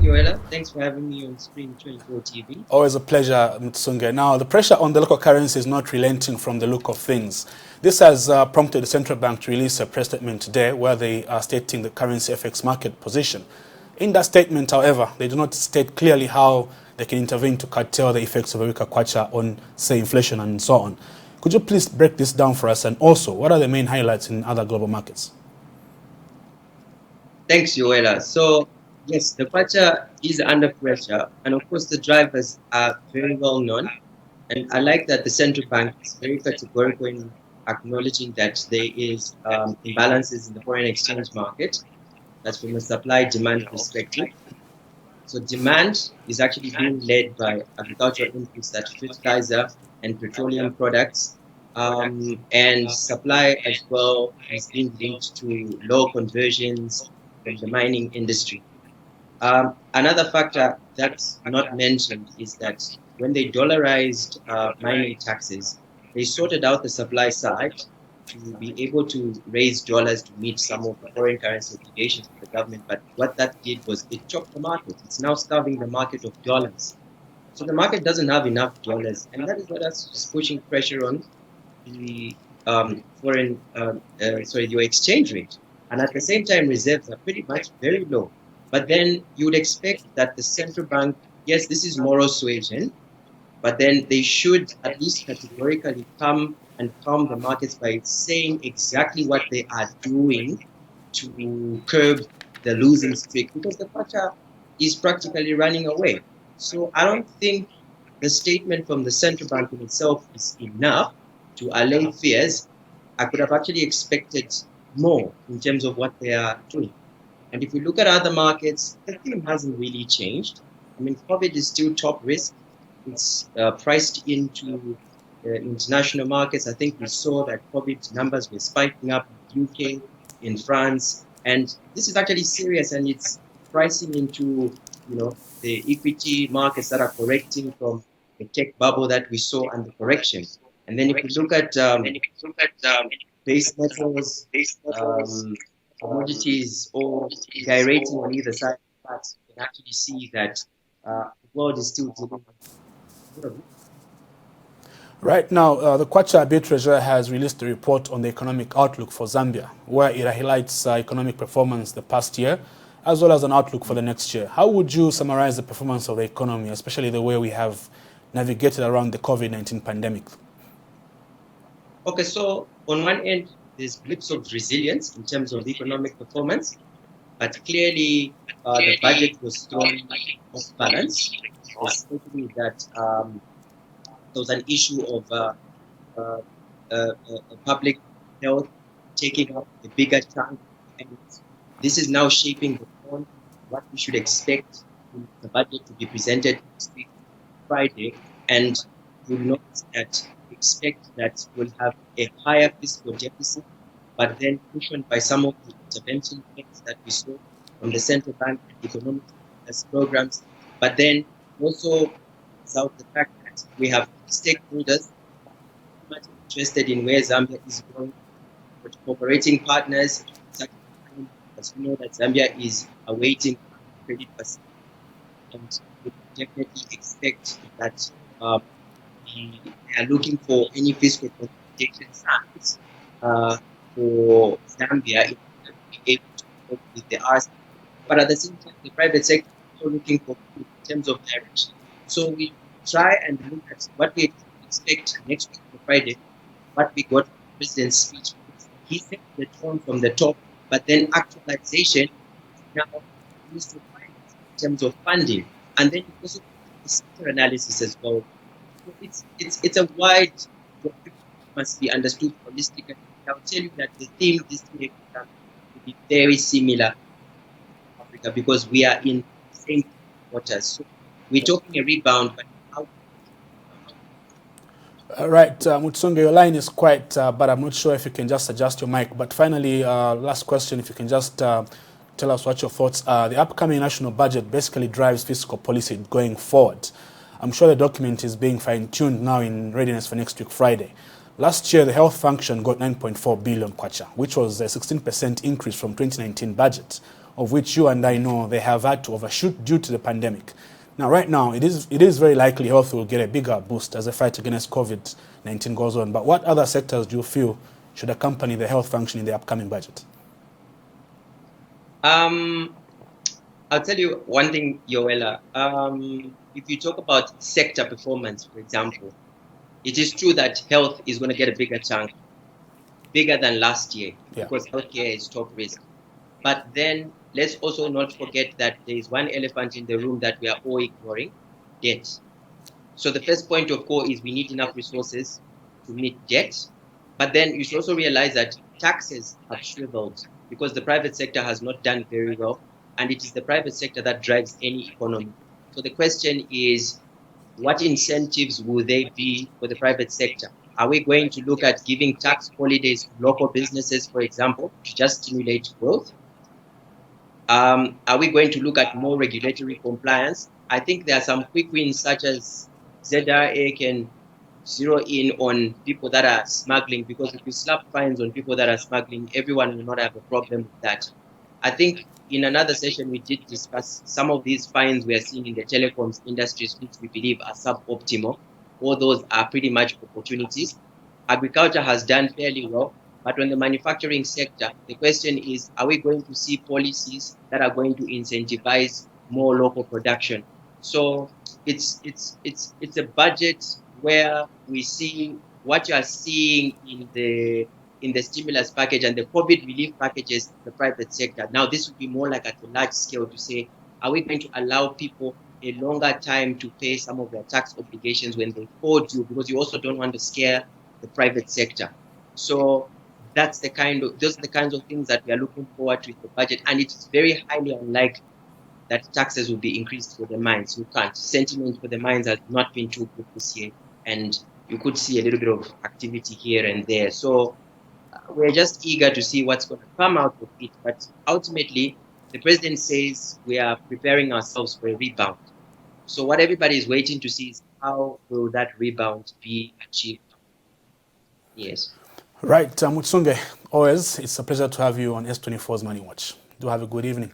Yoela. Thanks for having me on Spring 24 TV. Always a pleasure, Mutisunge. Now, the pressure on the local currency is not relenting from the look of things. This has prompted the central bank to release a press statement today where they are stating the currency FX market position. In that statement, however, they do not state clearly how they can intervene to curtail the effects of a weaker kwacha on, say, inflation and so on. Could you please break this down for us? And also, what are the main highlights in other global markets? Thanks, Yoela. So, yes, the kwacha is under pressure. And of course, the drivers are very well known. And I like that the central bank is very categorical in acknowledging that there is imbalances in the foreign exchange market. That's from a supply-demand perspective. So demand is actually being led by agricultural inputs, that fertilizer and petroleum products. And supply as well is being linked to low conversions from the mining industry. Another factor that's not mentioned is that when they dollarized mining taxes, they sorted out the supply side to be able to raise dollars to meet some of the foreign currency obligations of the government. But what that did was it chopped the market. It's now starving the market of dollars. So the market doesn't have enough dollars. And that is what is pushing pressure on the your exchange rate. And at the same time, reserves are pretty much very low. But then you would expect that the central bank, yes, this is moral suasion, but then they should at least categorically come and calm the markets by saying exactly what they are doing to curb the losing streak, because the kwacha is practically running away. So I don't think the statement from the central bank in itself is enough to allay fears. I could have actually expected more in terms of what they are doing. And if we look at other markets, the theme hasn't really changed. I mean, COVID is still top risk. It's priced into international markets. I think we saw that COVID numbers were spiking up in the UK, in France, and this is actually serious, and it's pricing into the equity markets that are correcting from the tech bubble that we saw and the correction. And then if we look at base metals, commodities, or gyrating on either side, you can actually see that the world is still dealing with. Right now, the Kwacha arbitrator has released a report on the economic outlook for Zambia, where it highlights economic performance the past year, as well as an outlook for the next year. How would you summarize the performance of the economy, especially the way we have navigated around the COVID-19 pandemic? Okay, so on one end, there's blips of resilience in terms of the economic performance, but clearly the budget was thrown off balance, especially that there was an issue of public health taking up a bigger chunk, and this is now shaping the tone what we should expect in the budget to be presented next week, Friday, and you'll notice that we expect that we'll have a higher fiscal deficit, but then cushioned by some of the intervention things that we saw from the central bank and economic programs, but then also without the fact that we have stakeholders much interested in where Zambia is going, but cooperating partners, as we know that Zambia is awaiting credit facility, and we definitely expect that we are looking for any fiscal consolidation signs for Zambia in order to be able to cope with the RC. But at the same time, the private sector is also looking for in terms of direction. So we try and look at what we expect next week on Friday, what we got from the president's speech. He set the tone from the top, but then actualization now needs to find in terms of funding. And then also the sector analysis as well. So it's a wide topic, must be understood holistically. I'll tell you that the theme this year will be very similar to Africa because we are in the same waters. So we're talking a rebound, but how? Right, Mutisunge, your line is quite bad. I'm not sure if you can just adjust your mic. But finally, last question, if you can just tell us what your thoughts are. The upcoming national budget basically drives fiscal policy going forward. I'm sure the document is being fine-tuned now in readiness for next week, Friday. Last year, the health function got 9.4 billion kwacha, which was a 16% increase from 2019 budget. of which you and I know they have had to overshoot due to the pandemic. Now, right now, it is very likely health will get a bigger boost as the fight against COVID-19 goes on. But what other sectors do you feel should accompany the health function in the upcoming budget? I'll tell you one thing, Yoela. If you talk about sector performance, for example, it is true that health is going to get a bigger chunk, bigger than last year, because healthcare is top risk. But then let's also not forget that there is one elephant in the room that we are all ignoring: debt. So the first point of call is we need enough resources to meet debt. But then you should also realize that taxes have shriveled because the private sector has not done very well. And it is the private sector that drives any economy. So the question is, what incentives will they be for the private sector? Are we going to look at giving tax holidays to local businesses, for example, to just stimulate growth? Are we going to look at more regulatory compliance? I think there are some quick wins, such as ZRA can zero in on people that are smuggling, because if you slap fines on people that are smuggling, everyone will not have a problem with that. I think in another session we did discuss some of these fines we are seeing in the telecoms industries, which we believe are suboptimal. All those are pretty much opportunities. Agriculture has done fairly well, but on the manufacturing sector, the question is, are we going to see policies that are going to incentivize more local production? So it's a budget where we see what you are seeing in the stimulus package and the COVID relief packages in the private sector. Now, this would be more like at a large scale to say, are we going to allow people a longer time to pay some of their tax obligations when they fall due, because you also don't want to scare the private sector. So those are the kinds of things that we are looking forward to in the budget, and it is very highly unlikely that taxes will be increased for the mines. You can't. Sentiment for the mines has not been too good this year, and you could see a little bit of activity here and there. So we're just eager to see what's going to come out of it. But ultimately, the president says we are preparing ourselves for a rebound. So what everybody is waiting to see is how will that rebound be achieved? Yes. Right, Mutisunge, always, it's a pleasure to have you on S24's Money Watch. Do have a good evening.